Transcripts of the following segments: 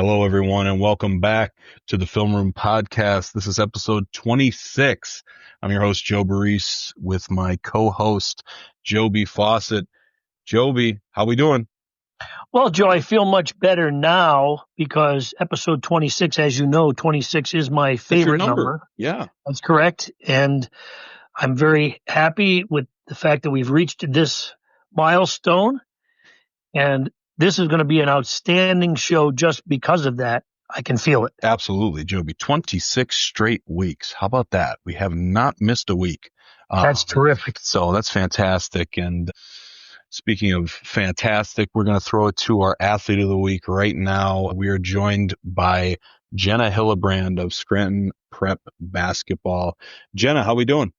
Hello, everyone, and welcome back to the Film Room Podcast. This is episode 26. I'm your host, Joe Baress, with my co-host, Joby Fawcett. Joby, how we doing? Well, Joe, I feel much better now because episode 26, as you know, 26 is my favorite number. Yeah. That's correct. And I'm very happy with the fact that we've reached this milestone. And this is going to be an outstanding show just because of that. I can feel it. Absolutely, Joby. 26 straight weeks. How about that? We have not missed a week. That's terrific. So that's fantastic. And speaking of fantastic, we're going to throw it to our athlete of the week right now. We are joined by Jenna Hillebrand of Scranton Prep basketball. Jenna, how we doing?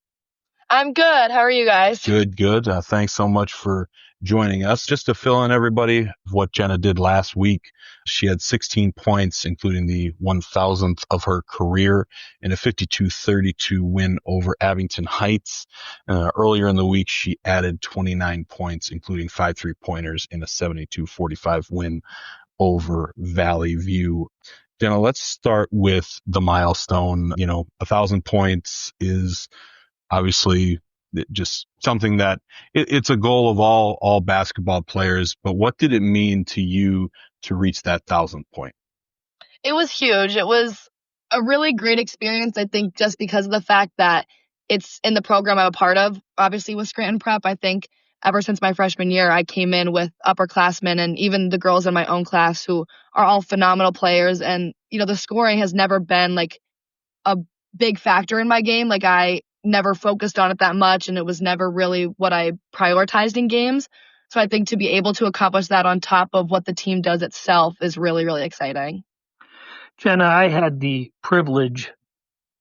I'm good. How are you guys? Good. Thanks so much for joining us. Just to fill in everybody, what Jenna did last week, she had 16 points, including the 1,000th of her career in a 52-32 win over Abington Heights. Earlier in the week, she added 29 points, including 5 3-pointers in a 72-45 win over Valley View. Jenna, let's start with the milestone. 1,000 points is obviously just something that it's a goal of all basketball players. But what did it mean to you to reach that 1,000th point? It was huge. It was a really great experience, I think, just because of the fact that it's in the program I'm a part of. Obviously, with Scranton Prep, I think ever since my freshman year, I came in with upperclassmen and even the girls in my own class who are all phenomenal players. And, the scoring has never been like a big factor in my game. Like, I never focused on it that much, and it was never really what I prioritized in games. So I think to be able to accomplish that on top of what the team does itself is really, really exciting. Jenna, I had the privilege,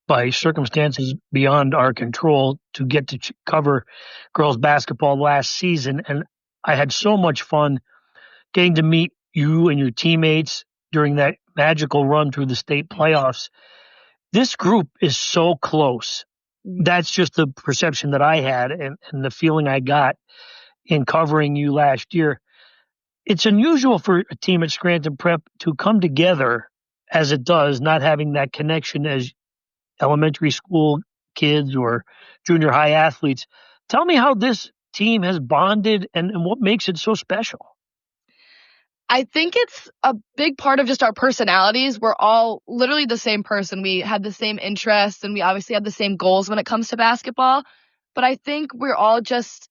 by circumstances beyond our control, to get to cover girls basketball last season, and I had so much fun getting to meet you and your teammates during that magical run through the state playoffs. This group is so close. That's just the perception that I had and the feeling I got in covering you last year. It's unusual for a team at Scranton Prep to come together as it does, not having that connection as elementary school kids or junior high athletes. Tell me how this team has bonded and what makes it so special. I think it's a big part of just our personalities. We're all literally the same person. We had the same interests and we obviously have the same goals when it comes to basketball. But I think we're all just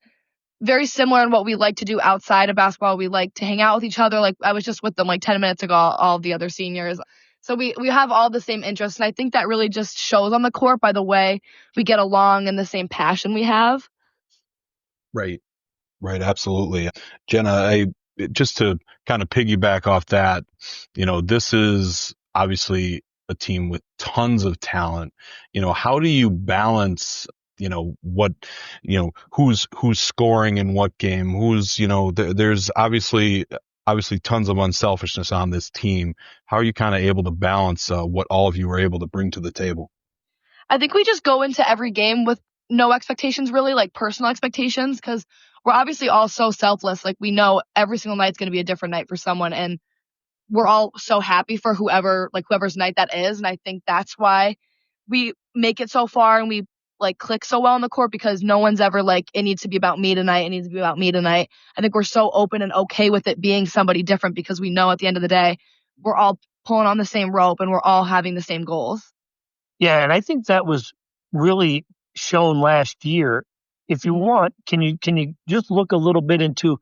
very similar in what we like to do outside of basketball. We like to hang out with each other. Like, I was just with them like 10 minutes ago, all of the other seniors. So we have all the same interests. And I think that really just shows on the court by the way we get along and the same passion we have. Right. Absolutely. Jenna, just to kind of piggyback off that, this is obviously a team with tons of talent. How do you balance, who's scoring in what game, there's obviously tons of unselfishness on this team. How are you kind of able to balance what all of you are able to bring to the table? I think we just go into every game with no expectations, really, like personal expectations, because we're obviously all so selfless. Like, we know every single night's going to be a different night for someone, and we're all so happy for whoever's night that is. And I think that's why we make it so far and we click so well on the court, because no one's ever like, it needs to be about me tonight. It needs to be about me tonight. I think we're so open and okay with it being somebody different, because we know at the end of the day, we're all pulling on the same rope and we're all having the same goals. Yeah, and I think that was really shown last year. If you want, can you just look a little bit into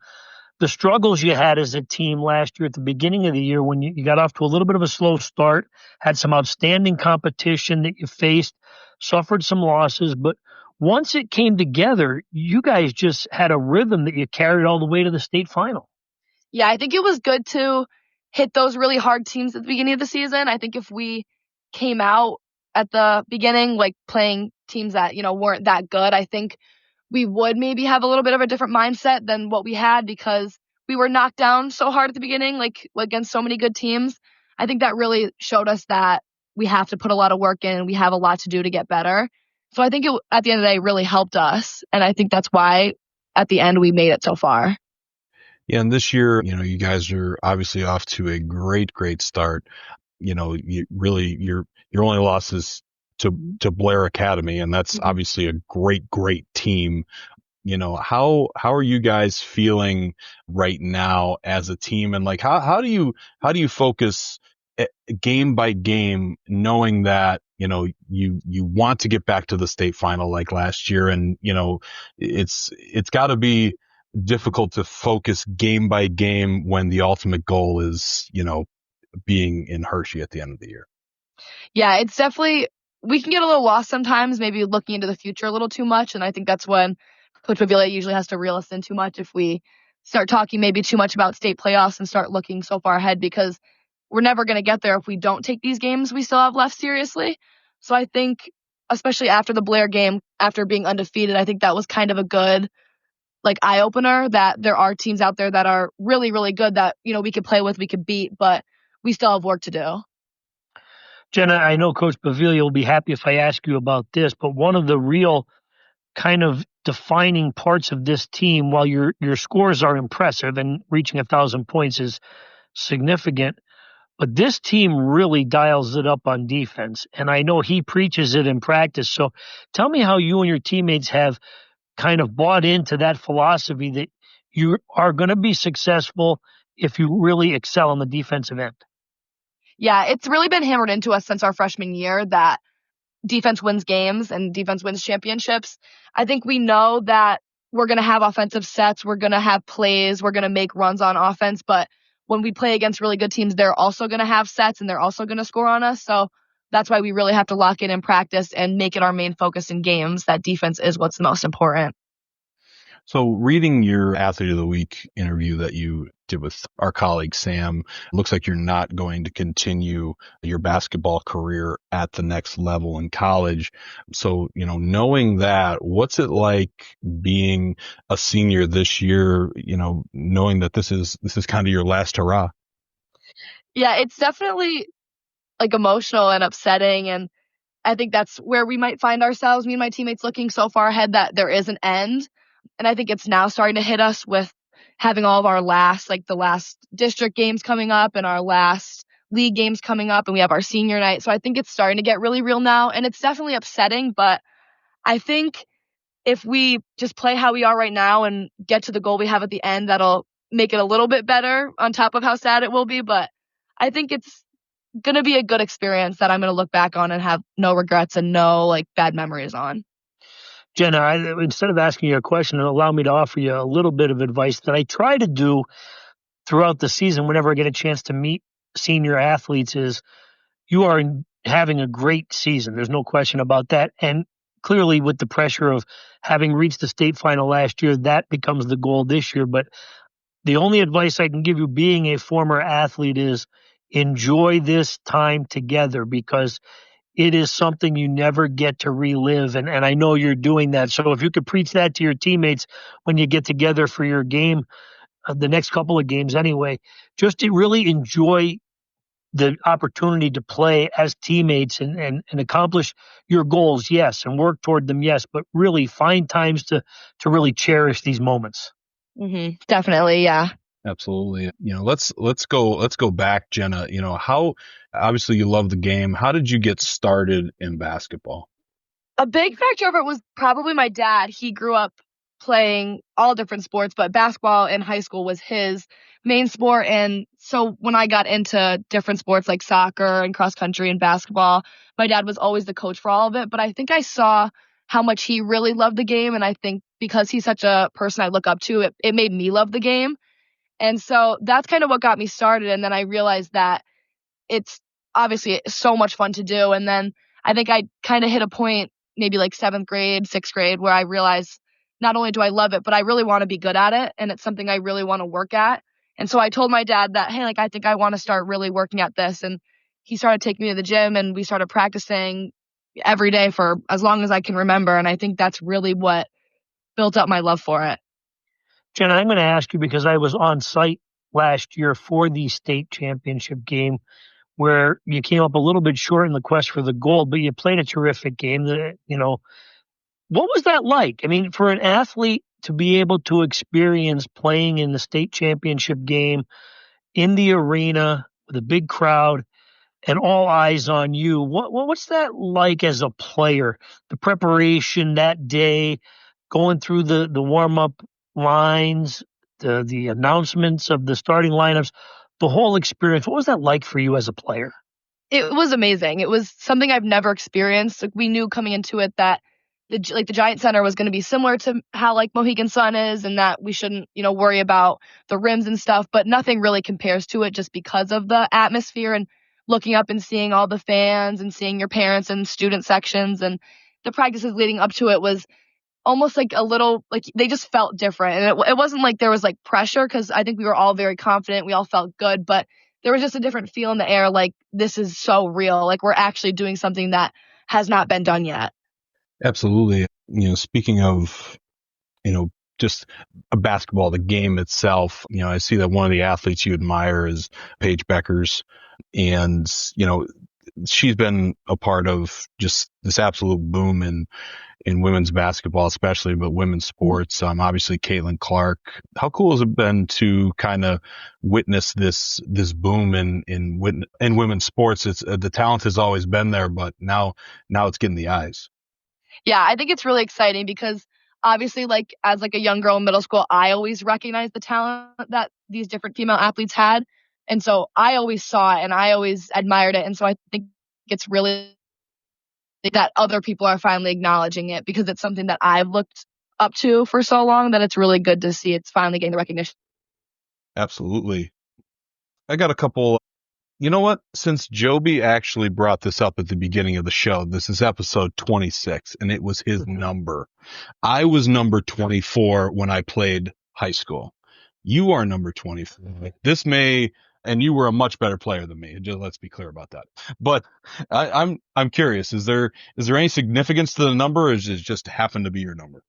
the struggles you had as a team last year at the beginning of the year when you got off to a little bit of a slow start, had some outstanding competition that you faced, suffered some losses, but once it came together, you guys just had a rhythm that you carried all the way to the state final. Yeah, I think it was good to hit those really hard teams at the beginning of the season. I think if we came out at the beginning, playing teams that, weren't that good, I think we would maybe have a little bit of a different mindset than what we had, because we were knocked down so hard at the beginning, against so many good teams. I think that really showed us that we have to put a lot of work in and we have a lot to do to get better. So I think it, at the end of the day, really helped us. And I think that's why at the end we made it so far. Yeah, and this year, you guys are obviously off to a great start. You really your only loss is to Blair Academy, and that's obviously a great team. How are you guys feeling right now as a team, and like how do you focus game by game, knowing that you want to get back to the state final like last year, and it's got to be difficult to focus game by game when the ultimate goal is being in Hershey at the end of the year. Yeah, it's definitely, we can get a little lost sometimes, maybe looking into the future a little too much. And I think that's when Coach Pavilla usually has to reel us in too much if we start talking maybe too much about state playoffs and start looking so far ahead, because we're never going to get there if we don't take these games we still have left seriously. So I think, especially after the Blair game, after being undefeated, I think that was kind of a good eye opener that there are teams out there that are really, really good that, we could play with, we could beat, but we still have work to do. Jenna, I know Coach Pavilla will be happy if I ask you about this, but one of the real kind of defining parts of this team, while your scores are impressive and reaching 1,000 points is significant, but this team really dials it up on defense. And I know he preaches it in practice. So tell me how you and your teammates have kind of bought into that philosophy that you are going to be successful if you really excel on the defensive end. Yeah, it's really been hammered into us since our freshman year that defense wins games and defense wins championships. I think we know that we're going to have offensive sets, we're going to have plays, we're going to make runs on offense, but when we play against really good teams, they're also going to have sets and they're also going to score on us. So that's why we really have to lock in practice and make it our main focus in games. That defense is what's the most important. So reading your Athlete of the Week interview that you did with our colleague Sam, looks like you're not going to continue your basketball career at the next level in college. So, knowing that, what's it like being a senior this year, knowing that this is kind of your last hurrah? Yeah, it's definitely emotional and upsetting, and I think that's where we might find ourselves, me and my teammates, looking so far ahead that there is an end. And I think it's now starting to hit us with having all of our the last district games coming up and our last league games coming up, and we have our senior night. So I think it's starting to get really real now, and it's definitely upsetting, but I think if we just play how we are right now and get to the goal we have at the end, that'll make it a little bit better on top of how sad it will be. But I think it's going to be a good experience that I'm going to look back on and have no regrets and no bad memories on. Jenna, instead of asking you a question, allow me to offer you a little bit of advice that I try to do throughout the season whenever I get a chance to meet senior athletes. Is you are having a great season. There's no question about that. And clearly with the pressure of having reached the state final last year, that becomes the goal this year. But the only advice I can give you being a former athlete is enjoy this time together, because it is something you never get to relive. And I know you're doing that. So if you could preach that to your teammates when you get together for your game, the next couple of games anyway, just to really enjoy the opportunity to play as teammates and accomplish your goals, yes, and work toward them, yes, but really find times to really cherish these moments. Definitely, yeah. Absolutely. Let's go back, Jenna. How obviously you love the game. How did you get started in basketball? A big factor of it was probably my dad. He grew up playing all different sports, but basketball in high school was his main sport. And so when I got into different sports like soccer and cross country and basketball, my dad was always the coach for all of it. But I think I saw how much he really loved the game. And I think because he's such a person I look up to, it made me love the game. And so that's kind of what got me started. And then I realized that it's obviously so much fun to do. And then I think I kind of hit a point, maybe 7th grade, 6th grade, where I realized not only do I love it, but I really want to be good at it. And it's something I really want to work at. And so I told my dad that, hey, I think I want to start really working at this. And he started taking me to the gym and we started practicing every day for as long as I can remember. And I think that's really what built up my love for it. Jenna, I'm going to ask you because I was on site last year for the state championship game where you came up a little bit short in the quest for the gold, but you played a terrific game. What was that like? I mean, for an athlete to be able to experience playing in the state championship game in the arena with a big crowd and all eyes on you? What's that like as a player? The preparation that day, going through the warm-up lines, the announcements of the starting lineups, the whole experience. What was that like for you as a player? It was amazing. It was something I've never experienced. Like, we knew coming into it that the Giant Center was going to be similar to how like Mohegan Sun is, and that we shouldn't, worry about the rims and stuff, but nothing really compares to it just because of the atmosphere and looking up and seeing all the fans and seeing your parents and student sections, and the practices leading up to it was almost like a little, like, they just felt different. And it wasn't like there was like pressure, because I think we were all very confident. We all felt good, but there was just a different feel in the air. Like, this is so real. Like, we're actually doing something that has not been done yet. Absolutely. Speaking of, just basketball, the game itself, I see that one of the athletes you admire is Paige Beckers. And, she's been a part of just this absolute boom in women's basketball, especially, but women's sports. Obviously Caitlin Clark. How cool has it been to kind of witness this boom in women's sports? It's the talent has always been there, but now it's getting the eyes. Yeah, I think it's really exciting because obviously, like, as like a young girl in middle school, I always recognized the talent that these different female athletes had. And so I always saw it and I always admired it. And so I think it's really that other people are finally acknowledging it, because it's something that I've looked up to for so long that it's really good to see it's finally getting the recognition. Absolutely. I got a couple. You know what? Since Joby actually brought this up at the beginning of the show, this is episode 26, and it was his number. I was number 24 when I played high school. You are number 24. And you were a much better player than me. Just, let's be clear about that. But I'm curious, is there any significance to the number, or does it just happen to be your number?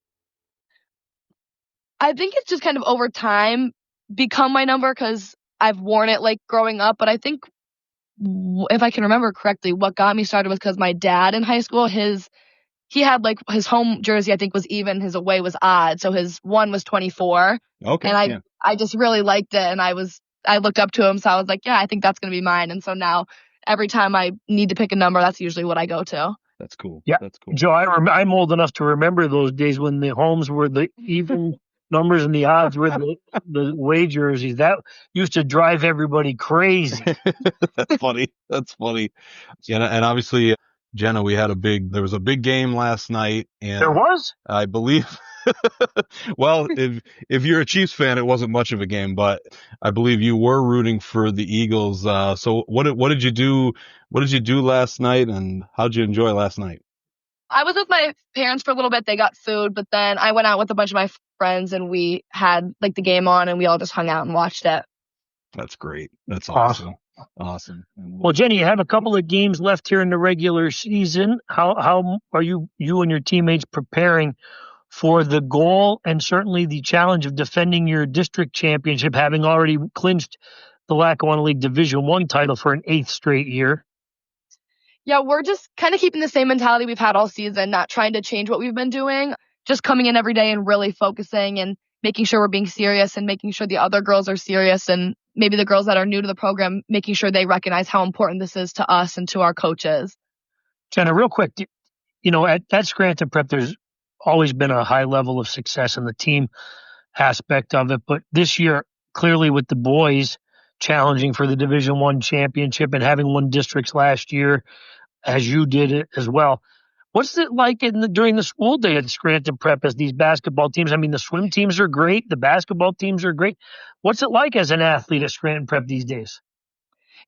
I think it's just kind of over time become my number because I've worn it like growing up. But I think, if I can remember correctly, what got me started was because my dad in high school, he had like his home jersey, I think, was even, his away was odd. So his one was 24. Okay. And I just really liked it. And I looked up to him. So I was like, yeah, I think that's going to be mine. And so now every time I need to pick a number, that's usually what I go to. That's cool. Yeah. That's cool. Joe, I'm old enough to remember those days when the homes were the even numbers and the odds were the away jerseys. That used to drive everybody crazy. That's funny. Jenna, and obviously, Jenna, there was a big game last night. And there was? I believe, well, if you're a Chiefs fan, it wasn't much of a game, but I believe you were rooting for the Eagles. So what did you do? What did you do last night, and how'd you enjoy last night? I was with my parents for a little bit. They got food, but then I went out with a bunch of my friends and we had like the game on and we all just hung out and watched it. That's great. That's awesome. Awesome. Well, Jenny, you have a couple of games left here in the regular season. How are you and your teammates preparing for the goal and certainly the challenge of defending your district championship, having already clinched the Lackawanna League Division I title for an 8th straight year? Yeah, we're just kind of keeping the same mentality we've had all season, not trying to change what we've been doing, just coming in every day and really focusing and making sure we're being serious and making sure the other girls are serious, and maybe the girls that are new to the program, making sure they recognize how important this is to us and to our coaches. Jenna, real quick, at Scranton Prep, there's always been a high level of success in the team aspect of it, but this year, clearly with the boys challenging for the Division I championship and having won districts last year, as you did it as well. What's it like during the school day at Scranton Prep as these basketball teams? I mean, the swim teams are great. The basketball teams are great. What's it like as an athlete at Scranton Prep these days?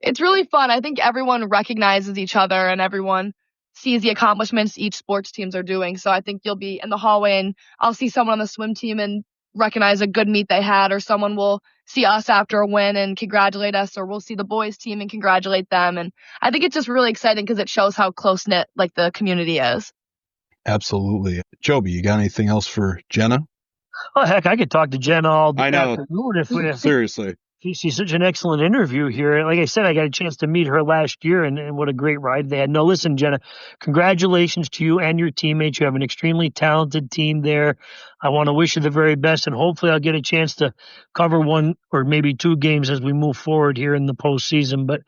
It's really fun. I think everyone recognizes each other and everyone sees the accomplishments each sports teams are doing. So I think you'll be in the hallway and I'll see someone on the swim team and recognize a good meet they had, or someone will see us after a win and congratulate us, or we'll see the boys team and congratulate them. And I think it's just really exciting because it shows how close-knit like the community is. Absolutely. Joby, you got anything else for Jenna? Oh, heck, I could talk to Jenna all day. I know. Afternoon if Seriously. She's such an excellent interview here. Like I said, I got a chance to meet her last year, and what a great ride they had. No, listen, Jenna, congratulations to you and your teammates. You have an extremely talented team there. I want to wish you the very best, and hopefully I'll get a chance to cover one or maybe two games as we move forward here in the postseason. But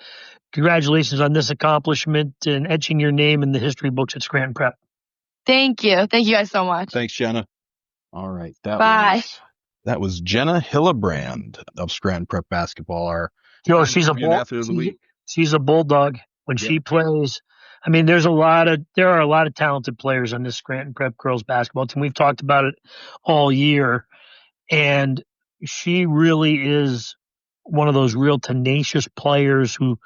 congratulations on this accomplishment and etching your name in the history books at Scranton Prep. Thank you. Thank you guys so much. Thanks, Jenna. All right. Bye. That was Jenna Hillebrand of Scranton Prep basketball. Our she's a athlete of the week. She's a bulldog when she plays. I mean, there are a lot of talented players on this Scranton Prep girls basketball team. We've talked about it all year, and she really is one of those real tenacious players who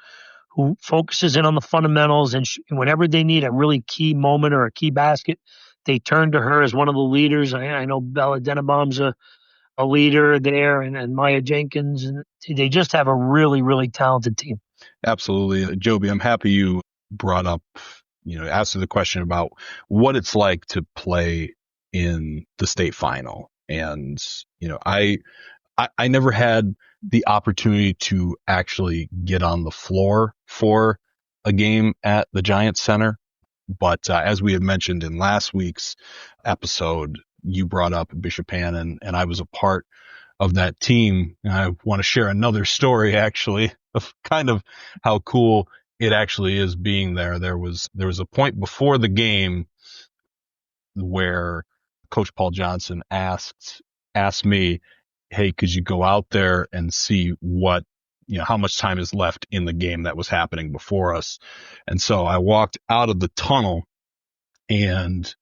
focuses in on the fundamentals, and whenever they need a really key moment or a key basket, they turn to her as one of the leaders. I know Bella Dennebaum's a leader there, and Maya Jenkins, and they just have a really, really talented team. Absolutely. Joby, I'm happy you brought up, asked the question about what it's like to play in the state final. And, I never had the opportunity to actually get on the floor for a game at the Giants Center. But as we had mentioned in last week's episode, you brought up Bishop Hannon, and I was a part of that team. And I want to share another story, actually, of kind of how cool it actually is being there. There was a point before the game where Coach Paul Johnson asked me, hey, could you go out there and see what, how much time is left in the game that was happening before us? And so I walked out of the tunnel and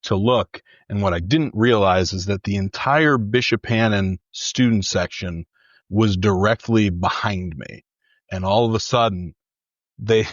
to look, and what I didn't realize is that the entire Bishop Hannon student section was directly behind me. And all of a sudden they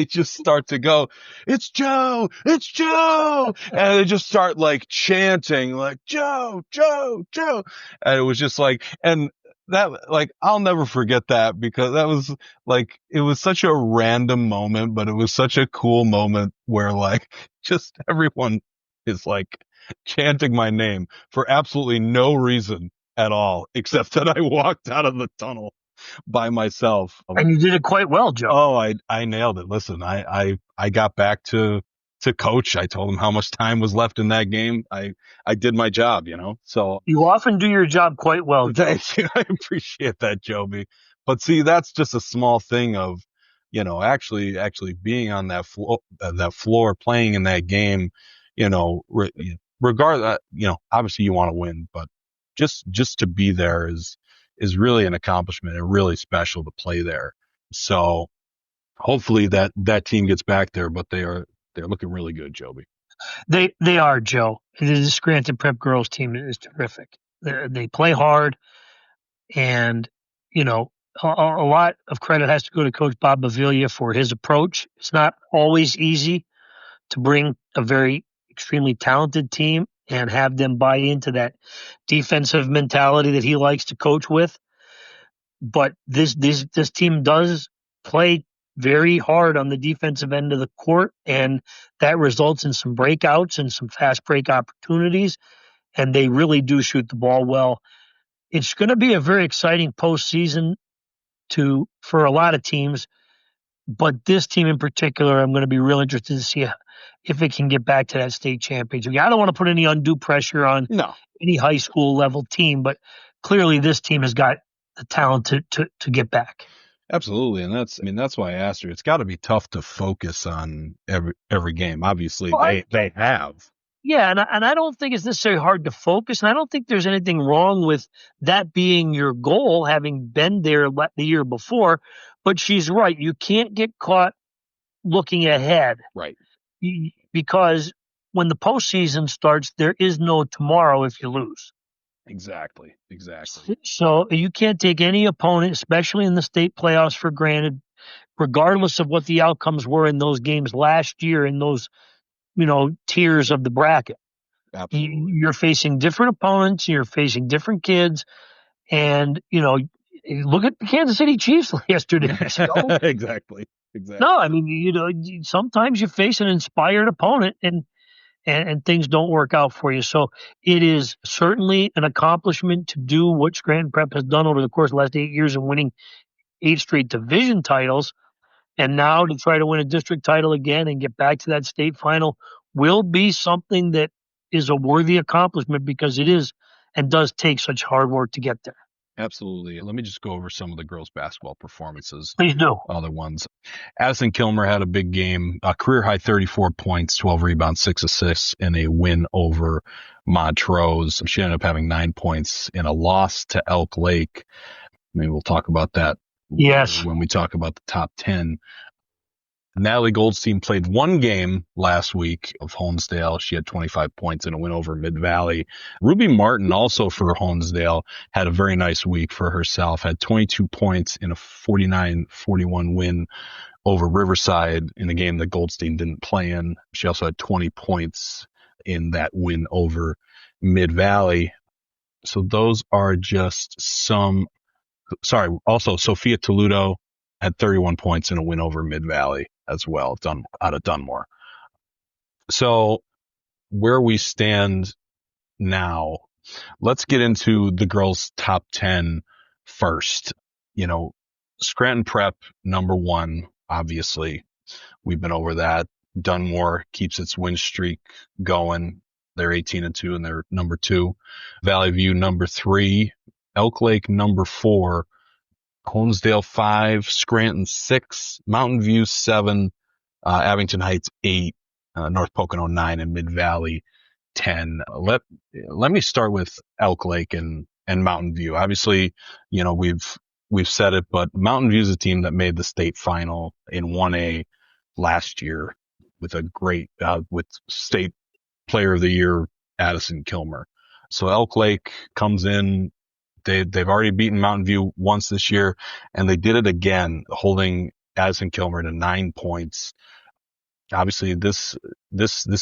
just start to go, it's Joe, it's Joe. And they just start like chanting like Joe, Joe, Joe. And it was just like, and that, like, I'll never forget that, because that was like, it was such a random moment, but it was such a cool moment where like just everyone is like chanting my name for absolutely no reason at all, except that I walked out of the tunnel by myself. And you did it quite well, Joe. Oh, I nailed it. Listen, I got back to coach. I told him how much time was left in that game. I did my job, so. You often do your job quite well, Joe. Thank you. I appreciate that, Joby. But see, that's just a small thing of, actually being on that floor, playing in that game, regardless, obviously you want to win, but just to be there is really an accomplishment and really special to play there. So hopefully that team gets back there, but they're looking really good, Joby. They are, Joe. The Scranton Prep girls team is terrific. They play hard, and a lot of credit has to go to Coach Bob Baviglia for his approach. It's not always easy to bring a very extremely talented team and have them buy into that defensive mentality that he likes to coach with. But this team does play very hard on the defensive end of the court, and that results in some breakouts and some fast break opportunities, and they really do shoot the ball well. It's going to be a very exciting postseason for a lot of teams, but this team in particular, I'm going to be real interested to see if it can get back to that state championship. I don't want to put any undue pressure on any high school level team, but clearly this team has got the talent to get back. Absolutely. And that's why I asked her. It's got to be tough to focus on every game. Obviously, they have. Yeah, and I don't think it's necessarily hard to focus, and I don't think there's anything wrong with that being your goal, having been there the year before. But she's right. You can't get caught looking ahead. Right. Because when the postseason starts, there is no tomorrow if you lose. Exactly. So you can't take any opponent, especially in the state playoffs, for granted, regardless of what the outcomes were in those games last year in those, tiers of the bracket. Absolutely. You're facing different opponents. You're facing different kids. And, look at the Kansas City Chiefs yesterday. Exactly. No, I mean, sometimes you face an inspired opponent, and and things don't work out for you. So it is certainly an accomplishment to do what Scranton Prep has done over the course of the last 8 years of winning 8 straight division titles. And now to try to win a district title again and get back to that state final will be something that is a worthy accomplishment, because it is and does take such hard work to get there. Absolutely. Let me just go over some of the girls' basketball performances. Please do. Other ones. Addison Kilmer had a big game, a career high 34 points, 12 rebounds, 6 assists in a win over Montrose. She ended up having 9 points in a loss to Elk Lake. Maybe we'll talk about that when we talk about the top 10. Natalie Goldstein played one game last week of Honesdale. She had 25 points in a win over Mid-Valley. Ruby Martin, also for Honesdale, had a very nice week for herself, had 22 points in a 49-41 win over Riverside in a game that Goldstein didn't play in. She also had 20 points in that win over Mid-Valley. So those are just some. Sorry, also Sophia Toledo had 31 points in a win over Mid-Valley as well, out of Dunmore. So where we stand now, let's get into the girls' top 10 first. Scranton Prep, number 1, obviously. We've been over that. Dunmore keeps its win streak going. They're 18-2 and they're number 2. Valley View, number 3. Elk Lake, number 4. Honesdale 5, Scranton 6, Mountain View 7, Abington Heights 8, North Pocono 9, and Mid-Valley 10. Let me start with Elk Lake and Mountain View. Obviously, we've said it, but Mountain View is a team that made the state final in 1A last year with a great with state player of the year Addison Kilmer. So Elk Lake comes in. They've already beaten Mountain View once this year, and they did it again, holding Addison Kilmer to 9 points. Obviously, this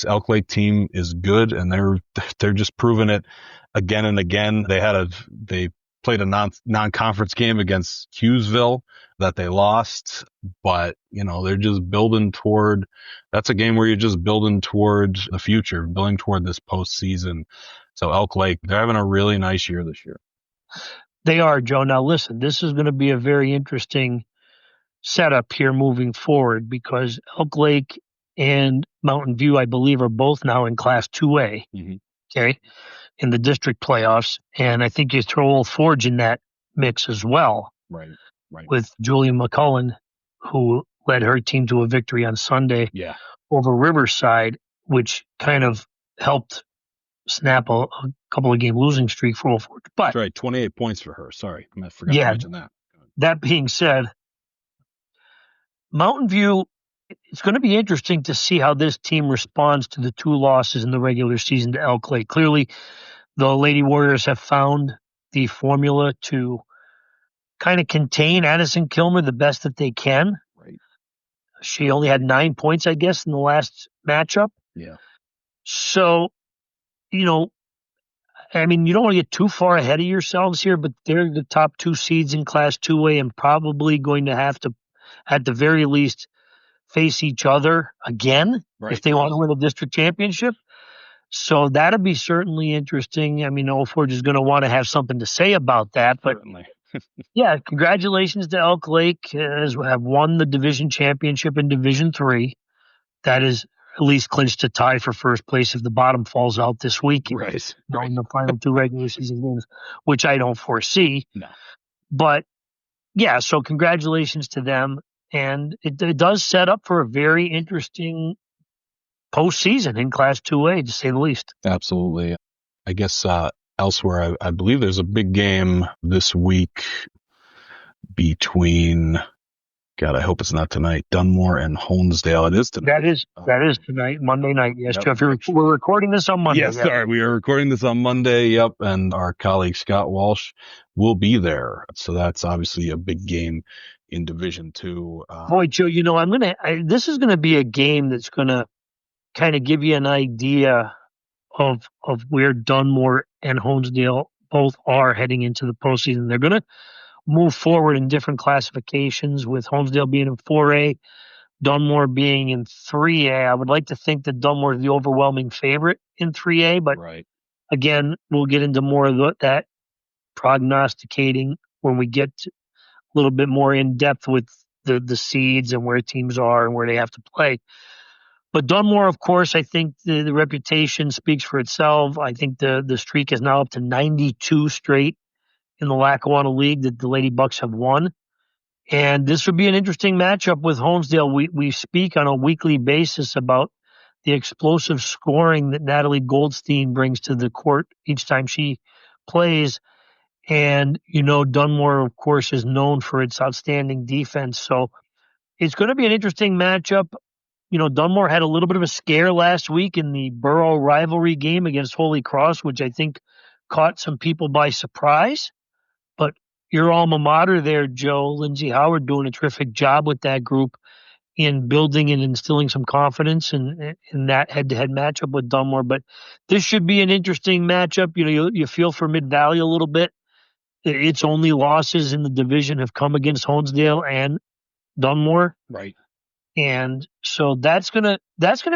Elk Lake team is good, and they're just proving it again and again. They played a non-conference game against Hughesville that they lost, but they're just building toward. That's a game where you're just building toward the future, building toward this postseason. So Elk Lake, they're having a really nice year this year. They are, Joe. Now listen, this is going to be a very interesting setup here moving forward, because Elk Lake and Mountain View, I believe, are both now in Class 2A, okay, in the district playoffs. And I think you throw Old Forge in that mix as well. Right. With Julia McCullen, who led her team to a victory on Sunday over Riverside, which kind of helped snap a couple of game losing streak for Old Forge. But that's right, 28 points for her. Sorry, I forgot to mention that. That being said, Mountain View, it's going to be interesting to see how this team responds to the 2 losses in the regular season to Elk Lake. Clearly, the Lady Warriors have found the formula to kind of contain Addison Kilmer the best that they can. Right. She only had 9 points, I guess, in the last matchup. Yeah. So, you don't want to get too far ahead of yourselves here, but they're the top 2 seeds in Class 2A and probably going to have to, at the very least, face each other again if they want to win a district championship. So that'll be certainly interesting. Old Forge is going to want to have something to say about that. But yeah, congratulations to Elk Lake, as have won the division championship in Division 3. That is at least clinched a tie for first place if the bottom falls out this week. Right. In the final 2 regular season games, which I don't foresee. No. But yeah, so congratulations to them. And it does set up for a very interesting postseason in Class 2A, to say the least. Absolutely. I guess elsewhere, I believe there's a big game this week between, God, I hope it's not tonight, Dunmore and Honesdale. It is tonight. That is tonight, Monday night. Yes, Jeff, we're recording this on Monday. Yes, sorry. We are recording this on Monday. Yep. And our colleague Scott Walsh will be there. So that's obviously a big game in Division 2. Boy, Joe, this is going to be a game that's going to kind of give you an idea of where Dunmore and Honesdale both are heading into the postseason. They're going to move forward in different classifications, with Honesdale being in 4A, Dunmore being in 3A. I would like to think that Dunmore is the overwhelming favorite in 3A, but again, we'll get into more of that prognosticating when we get a little bit more in depth with the seeds and where teams are and where they have to play. But Dunmore, of course, I think the reputation speaks for itself. I think the streak is now up to 92 straight in the Lackawanna League that the Lady Bucks have won. And this would be an interesting matchup with Holmesdale. We speak on a weekly basis about the explosive scoring that Natalie Goldstein brings to the court each time she plays. And, Dunmore, of course, is known for its outstanding defense. So it's going to be an interesting matchup. Dunmore had a little bit of a scare last week in the borough rivalry game against Holy Cross, which I think caught some people by surprise. But your alma mater there, Joe, Lindsay Howard, doing a terrific job with that group in building and instilling some confidence in that head-to-head matchup with Dunmore. But this should be an interesting matchup. You feel for Mid-Valley a little bit. Its only losses in the division have come against Holmesdale and Dunmore. Right. And so that's gonna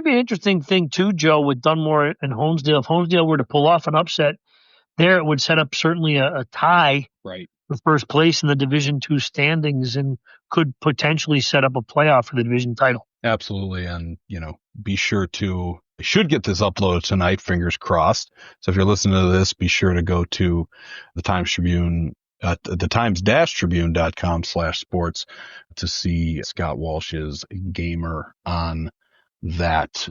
be an interesting thing too, Joe, with Dunmore and Holmesdale. If Holmesdale were to pull off an upset there, it would set up certainly a tie for first place in the Division II standings and could potentially set up a playoff for the division title. Absolutely. And, be sure to should get this uploaded tonight, fingers crossed. So if you're listening to this, be sure to go to the Times-Tribune at the Times-Tribune.com/sports to see Scott Walsh's gamer on that.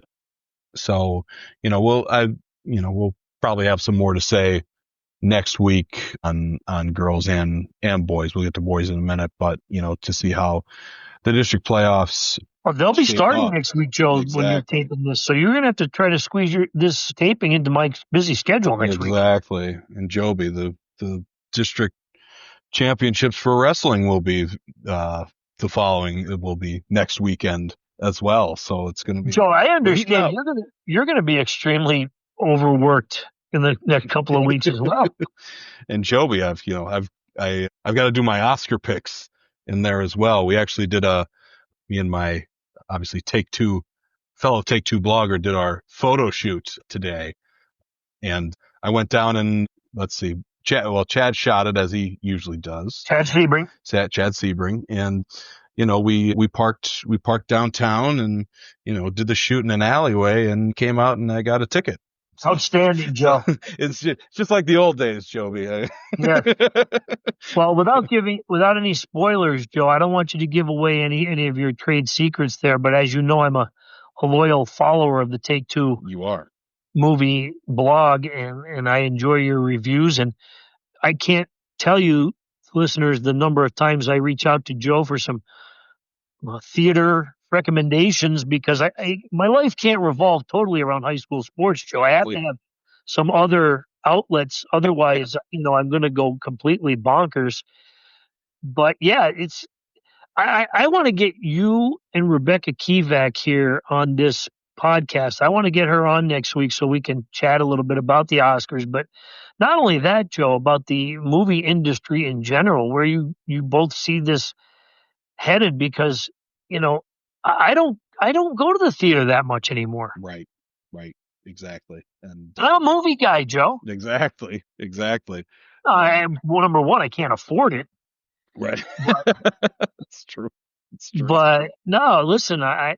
So, we'll probably have some more to say next week on girls and boys. We'll get to boys in a minute, but, to see how the district playoffs. Well, they'll be starting next week, Joe, when you're taping this. So you're going to have to try to squeeze this taping into Mike's busy schedule next week. Exactly. And Joby, the district championships for wrestling will be it will be next weekend as well. So it's going to be. Joe, I understand you're going to be extremely overworked in the next couple of weeks as well. And Joby, I've got to do my Oscar picks in there as well. We actually did me and my obviously fellow Take Two blogger did our photo shoot today, and I went down and let's see, Chad shot it as he usually does. Chad Sebring, and we parked downtown and did the shoot in an alleyway and came out and I got a ticket. Outstanding, Joe. It's just like the old days, Joby. Yeah. Well, without any spoilers, Joe, I don't want you to give away any of your trade secrets there. But as you know, I'm a loyal follower of the Take Two. You are. Movie blog, and I enjoy your reviews. And I can't tell you, listeners, the number of times I reach out to Joe for some theater recommendations because my life can't revolve totally around high school sports, Joe. I have to have some other outlets. Otherwise, I'm going to go completely bonkers. But yeah, I want to get you and Rebecca Kivak here on this podcast. I want to get her on next week so we can chat a little bit about the Oscars. But not only that, Joe, about the movie industry in general, where you both see this headed because, I don't go to the theater that much anymore. Right. Exactly. And I'm a movie guy, Joe. Exactly. Number one, I can't afford it. Right. It's true. But no, listen, I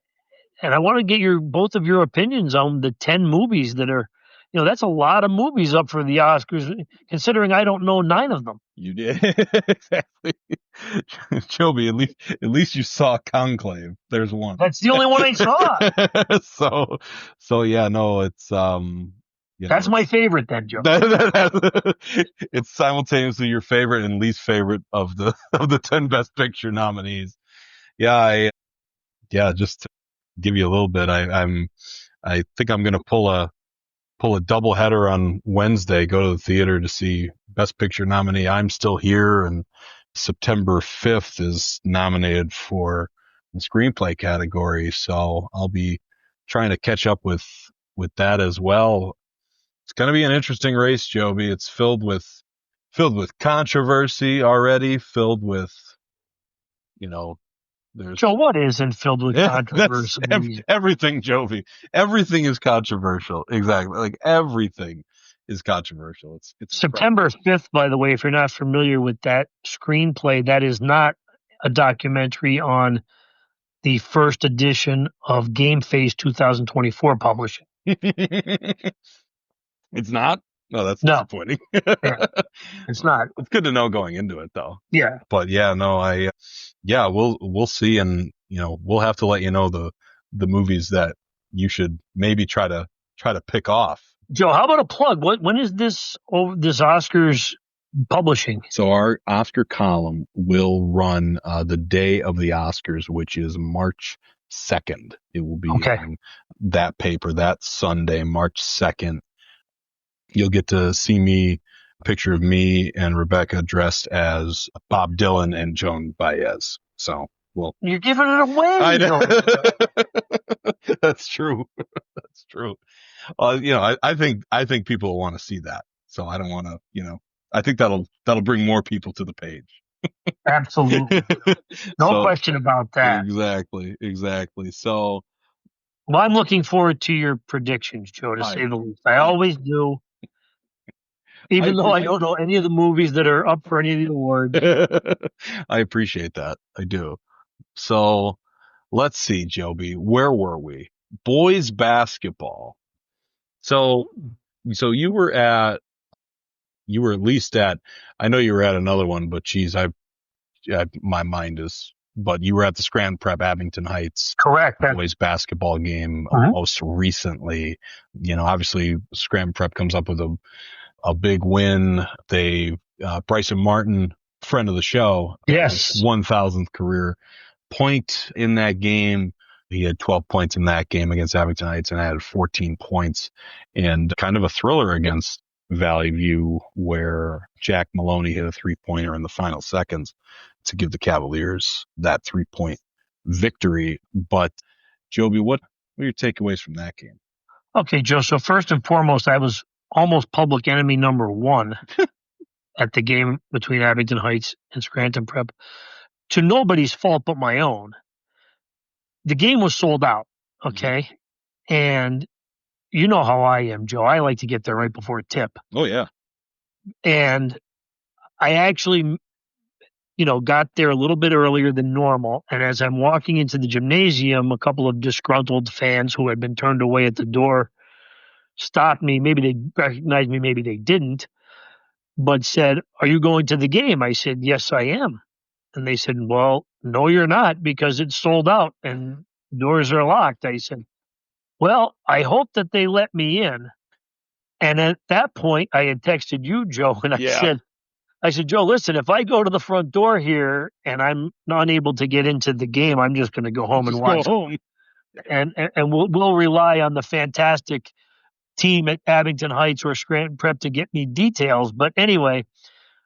want to get both of your opinions on the 10 movies that are, that's a lot of movies up for the Oscars, considering I don't know 9 of them. You did. Exactly. Joby, at least you saw Conclave. There's one. That's the only one I saw. So yeah, no, it's that's my favorite then, Joe. It's simultaneously your favorite and least favorite of the 10 Best Picture nominees. Yeah, just to give you a little bit, I think I'm gonna pull a doubleheader on Wednesday, go to the theater to see Best Picture nominee I'm Still Here, and September 5th is nominated for the screenplay category. So I'll be trying to catch up with that as well. It's going to be an interesting race, Joby. It's filled with controversy already, filled with, Joe, what isn't filled with that's controversy? everything, Joby. Everything is controversial. Exactly. Like everything is controversial. It's September 5th, by the way, if you're not familiar with that screenplay, that is not a documentary on the first edition of Game Face 2024 publishing. It's not? No, that's No. disappointing. Yeah, it's not. It's good to know going into it, though. Yeah. But yeah, no, we'll see, and we'll have to let you know the movies that you should maybe try to pick off. Joe, how about a plug? When is this Oscars publishing? So our Oscar column will run the day of the Oscars, which is March 2nd. It will be on that paper that Sunday, March 2nd. You'll get to see a picture of me and Rebecca dressed as Bob Dylan and Joan Baez. So, well, you're giving it away. I know. That's true. That's true. I think people will want to see that. So I don't want to, I think that'll bring more people to the page. Absolutely. No question about that. Exactly. So, well, I'm looking forward to your predictions, Joe, to say the least. I always do. Even though I don't know any of the movies that are up for any of the awards. I appreciate that. I do. So let's see, Joby. Where were we? Boys basketball. So you were at least at, I know you were at another one, but geez, my mind is, but you were at the Scranton Prep Abington Heights. Correct. Boys basketball game most recently. Obviously Scranton Prep comes up with a big win. They, Bryson Martin, friend of the show. Yes. 1,000th career point in that game. He had 12 points in that game against Abington Heights and had 14 points, and kind of a thriller against Valley View where Jack Maloney hit a 3-pointer in the final seconds to give the Cavaliers that 3-point victory. But Joby, what were your takeaways from that game? Okay, Joe. So first and foremost, I was almost public enemy number one at the game between Abington Heights and Scranton Prep, to nobody's fault but my own. The game was sold out, okay? And you know how I am, Joe. I like to get there right before tip. Oh, yeah. And I actually, got there a little bit earlier than normal. And as I'm walking into the gymnasium, a couple of disgruntled fans who had been turned away at the door stopped me. Maybe they recognized me, maybe they didn't, but said, "Are you going to the game?" I said, "Yes, I am." And they said, "Well, no, you're not, because it's sold out and doors are locked." I said, "Well, I hope that they let me in." And at that point, I had texted you, Joe, and I said, "Joe, listen, if I go to the front door here and I'm not able to get into the game, I'm just going to go home and watch. And we'll rely on the fantastic team at Abington Heights or Scranton Prep to get me details." But anyway,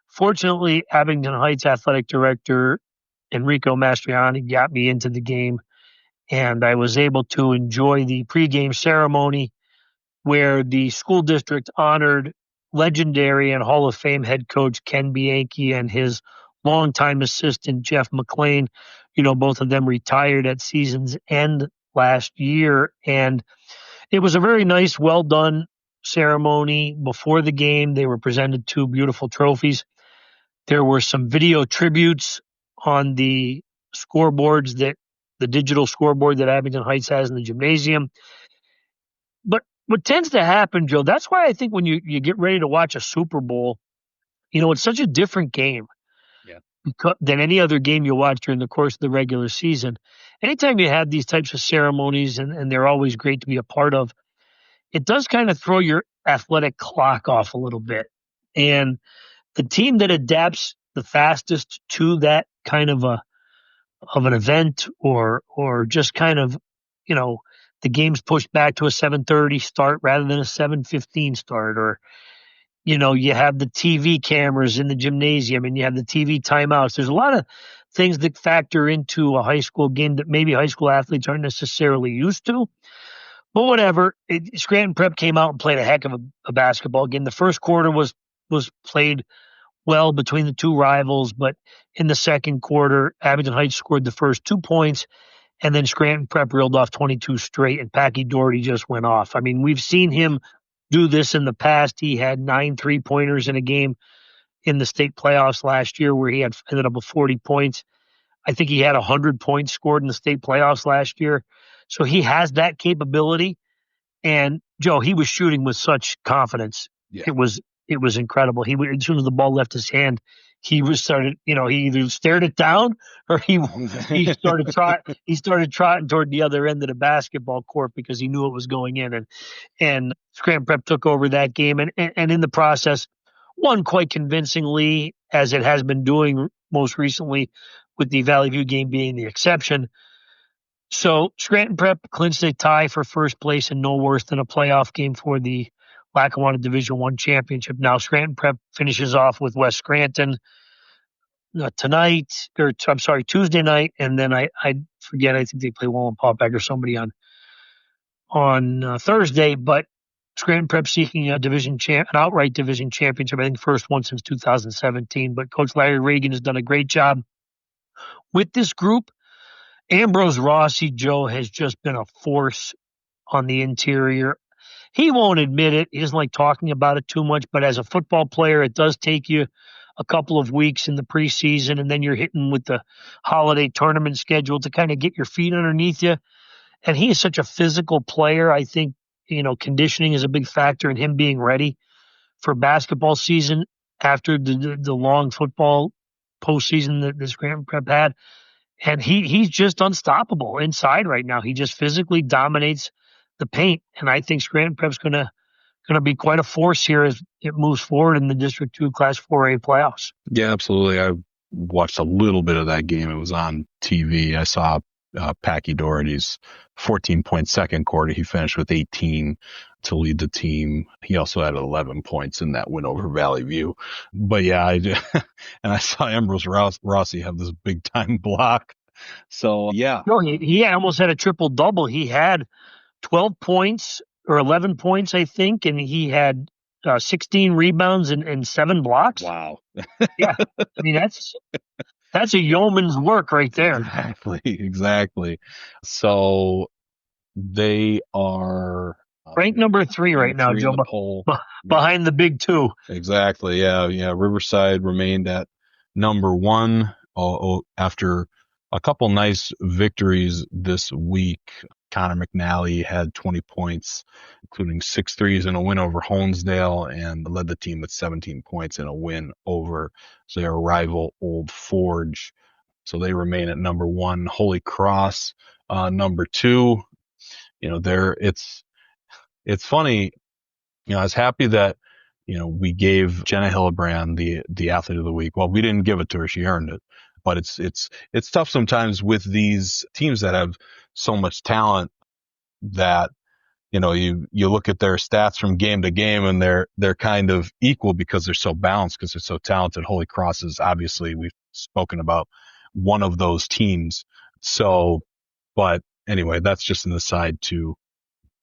fortunately, Abington Heights athletic director Enrico Mastriani got me into the game, and I was able to enjoy the pregame ceremony where the school district honored legendary and Hall of Fame head coach Ken Bianchi and his longtime assistant Jeff McLean. Both of them retired at season's end last year, and it was a very nice, well done ceremony. Before the game, they were presented 2 beautiful trophies. There were some video tributes on the scoreboards, the digital scoreboard that Abington Heights has in the gymnasium. But what tends to happen, Joe, that's why I think when you get ready to watch a Super Bowl, it's such a different game than any other game you watch during the course of the regular season. Anytime you have these types of ceremonies, and they're always great to be a part of, it does kind of throw your athletic clock off a little bit. And the team that adapts the fastest to that kind of an event, or just kind of, the game's pushed back to a 7:30 start rather than a 7:15 start, or, you have the TV cameras in the gymnasium and you have the TV timeouts. There's a lot of things that factor into a high school game that maybe high school athletes aren't necessarily used to. But whatever, Scranton Prep came out and played a heck of a basketball game. The first quarter was played well between the two rivals, but in the second quarter, Abington Heights scored the first 2 points, and then Scranton Prep reeled off 22 straight, and Packy Doherty just went off. I mean, we've seen him do this in the past. He had 9 3-pointers in a game in the state playoffs last year where he ended up with 40 points. I think he had 100 points scored in the state playoffs last year. So he has that capability. And Joe, he was shooting with such confidence. Yeah. It was incredible. As soon as the ball left his hand, he either stared it down or he started trotting toward the other end of the basketball court because he knew it was going in. And Scranton Prep took over that game and in the process won quite convincingly, as it has been doing most recently, with the Valley View game being the exception. So Scranton Prep clinched a tie for first place and no worse than a playoff game for the Lackawanna Division I championship. Now Scranton Prep finishes off with West Scranton Tuesday night, and then I forget. I think they play Wallenpaupack or somebody on Thursday. But Scranton Prep seeking an outright division championship. I think first one since 2017. But Coach Larry Reagan has done a great job with this group. Ambrose Rossi, Joe, has just been a force on the interior. He won't admit it. He doesn't like talking about it too much, but as a football player, it does take you a couple of weeks in the preseason, and then you're hitting with the holiday tournament schedule to kind of get your feet underneath you. And he is such a physical player. I think, conditioning is a big factor in him being ready for basketball season after the long football postseason that the Scranton Prep had. And he's just unstoppable inside right now. He just physically dominates the paint. And I think Scranton Prep's going to be quite a force here as it moves forward in the District 2 Class 4A playoffs. Yeah, absolutely. I watched a little bit of that game. It was on TV. I saw Packy Doherty's 14-point second quarter. He finished with 18 to lead the team. He also had 11 points in that win over Valley View. But yeah, and I saw Ambrose Rossi have this big time block. So yeah. No, he almost had a triple double. He had 12 points or 11 points, I think, and he had 16 rebounds and 7 blocks. Wow. Yeah. I mean, that's a yeoman's work right there. Exactly. So they are ranked number 3 right now, Joe, behind the big 2. Exactly. Yeah. Riverside remained at number 1 after a couple nice victories this week. Connor McNally had 20 points, including 6 threes in a win over Honesdale, and led the team with 17 points in a win over their rival Old Forge. So they remain at number 1. Holy Cross, number 2. It's funny. I was happy that, we gave Jenna Hillebrand the athlete of the week. Well, we didn't give it to her. She earned it. But it's tough sometimes with these teams that have so much talent that, you look at their stats from game to game and they're kind of equal because they're so balanced, because they're so talented. Holy Cross is obviously, we've spoken about, one of those teams. So, but anyway, that's just an aside to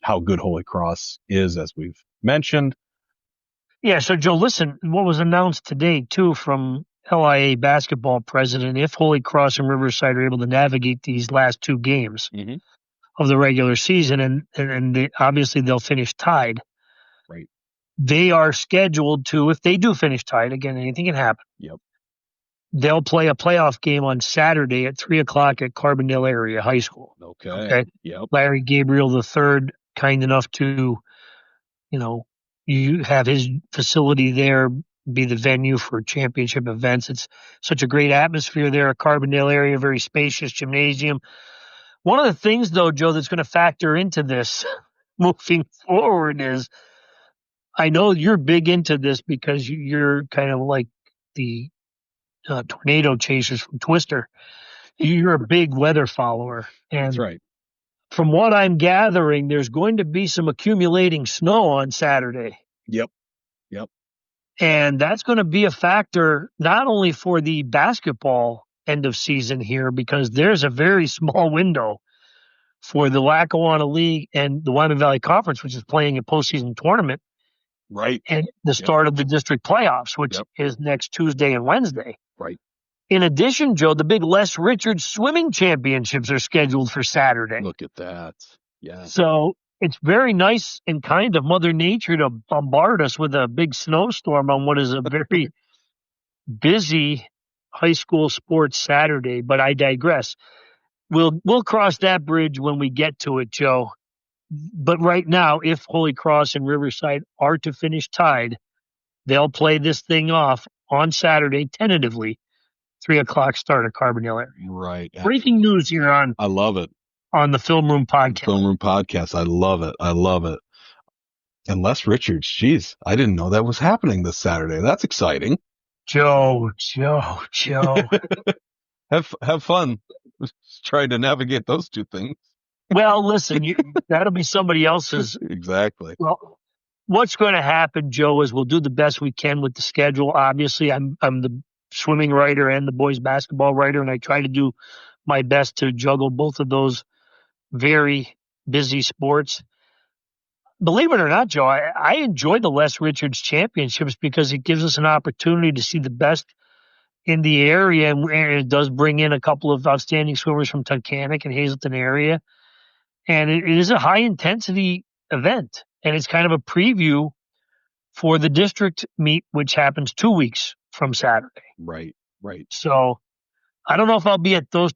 how good Holy Cross is, as we've mentioned. Yeah. So Joe, listen, what was announced today too from LIA basketball president, if Holy Cross and Riverside are able to navigate these last 2 games of the regular season, and obviously they'll finish tied. Right. They are scheduled to, if they do finish tied, again, anything can happen. Yep. They'll play a playoff game on Saturday at 3:00 at Carbondale Area High School. Okay. Yep. Larry Gabriel III, kind enough to, you have his facility there be the venue for championship events. It's such a great atmosphere there at Carbondale Area, very spacious gymnasium. One of the things, though, Joe, that's going to factor into this moving forward is, I know you're big into this because you're kind of like the tornado chasers from Twister. You're a big weather follower. And that's right. From what I'm gathering, there's going to be some accumulating snow on Saturday. Yep. And that's going to be a factor not only for the basketball end of season here, because there's a very small window for the Lackawanna League and the Wyoming Valley Conference, which is playing a postseason tournament Right. and the start of the district playoffs, which is next Tuesday and Wednesday. Right. In addition, Joe, the big Les Richards swimming championships are scheduled for Saturday. Look at that. Yeah. So it's very nice and kind of Mother Nature to bombard us with a big snowstorm on what is a very busy high school sports Saturday, but I digress. We'll cross that bridge when we get to it, Joe. But right now, if Holy Cross and Riverside are to finish tied, they'll play this thing off on Saturday, tentatively, 3:00 start at Carbondale area. Right. Breaking news here on I love it. On the Film Room Podcast. Film Room Podcast. I love it. I love it. And Les Richards, geez, I didn't know that was happening this Saturday. That's exciting. Joe. Have fun trying to navigate those two things. Well, listen, that'll be somebody else's. Exactly. Well, what's going to happen, Joe, is we'll do the best we can with the schedule. Obviously, I'm the swimming writer and the boys basketball writer, and I try to do my best to juggle both of those very busy sports. Believe it or not, Joe, I enjoy the Les Richards Championships because it gives us an opportunity to see the best in the area, and it does bring in a couple of outstanding swimmers from Tunkhannock and Hazleton area. And it is a high-intensity event, and it's kind of a preview for the district meet, which happens 2 weeks from Saturday. Right. So I don't know if I'll be at those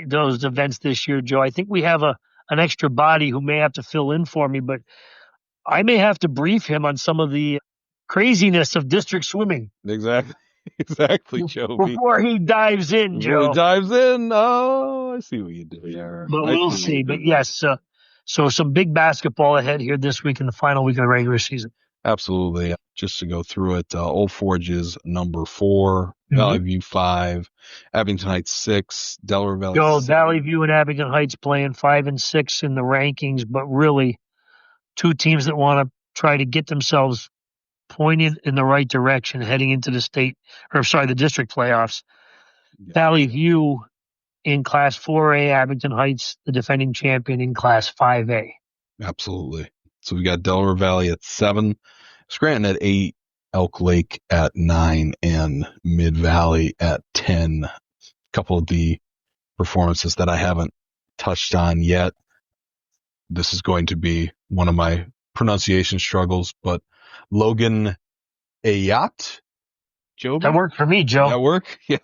those events this year, Joe. I think we have an extra body who may have to fill in for me, but I may have to brief him on some of the craziness of district swimming. Exactly, Joby. Before he dives in, Joe. Oh, I see what you did there. But we'll see. But yes, so some big basketball ahead here this week in the final week of the regular season. Absolutely. Just to go through it, Old Forge's number 4, Valley View 5, Abington Heights 6, Delaware Valley. Joe, Valley View and Abington Heights playing 5 and 6 in the rankings, but really two teams that want to try to get themselves pointed in the right direction heading into the district playoffs. Yeah. Valley View in Class 4A, Abington Heights, the defending champion, in Class 5A. Absolutely. So we got Delaware Valley at 7, Scranton at 8, Elk Lake at 9, and Mid Valley at 10. A couple of the performances that I haven't touched on yet. This is going to be one of my pronunciation struggles, but Logan Ayat, Joby? That worked for me, Joe. That work? Yes.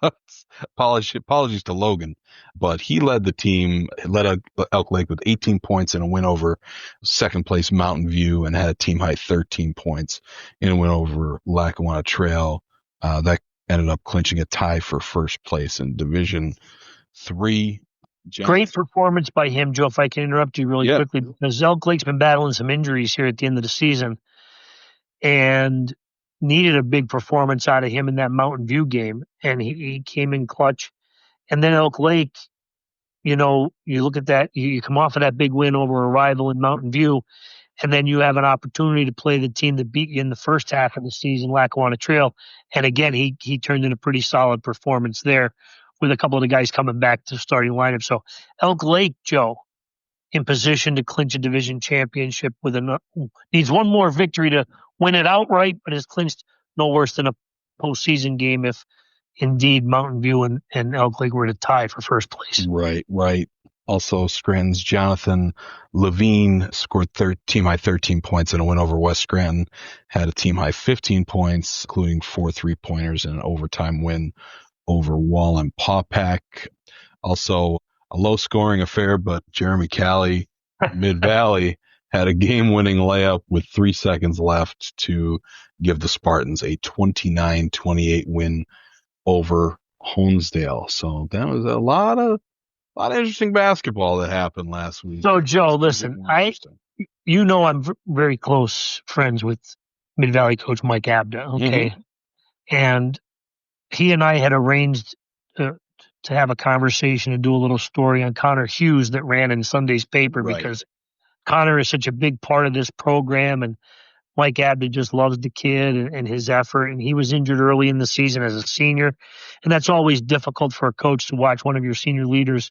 Apologies to Logan, but he led the team, led Elk Lake with 18 points and a win over second place Mountain View, and had a team high 13 points in a win over Lackawanna Trail. That ended up clinching a tie for first place in Division 3. Great performance by him, Joe, if I can interrupt you really quickly, because Elk Lake's been battling some injuries here at the end of the season and needed a big performance out of him in that Mountain View game, and he came in clutch. And then Elk Lake, you look at that, you come off of that big win over a rival in Mountain View, and then you have an opportunity to play the team that beat you in the first half of the season, Lackawanna Trail. And again, he turned in a pretty solid performance there, with a couple of the guys coming back to starting lineup. So Elk Lake, Joe, in position to clinch a division championship needs one more victory to win it outright, but has clinched no worse than a postseason game if indeed Mountain View and Elk Lake were to tie for first place. Right. Also, Scranton's Jonathan Levine scored team high 13 points in a win over West Scranton, had a team high 15 points, including 4 3-pointers and an overtime win over Wallen Pawpack. Also, a low-scoring affair, but Jeremy Calley, Mid-Valley, had a game-winning layup with 3 seconds left to give the Spartans a 29-28 win over Honesdale. So that was a lot of interesting basketball that happened last week. So, Joe, listen, I'm very close friends with Mid-Valley coach Mike Abda, okay? Mm-hmm. And he and I had arranged to have a conversation and do a little story on Connor Hughes that ran in Sunday's paper, because Connor is such a big part of this program, and Mike Abda just loves the kid and his effort. And he was injured early in the season as a senior, and that's always difficult for a coach to watch one of your senior leaders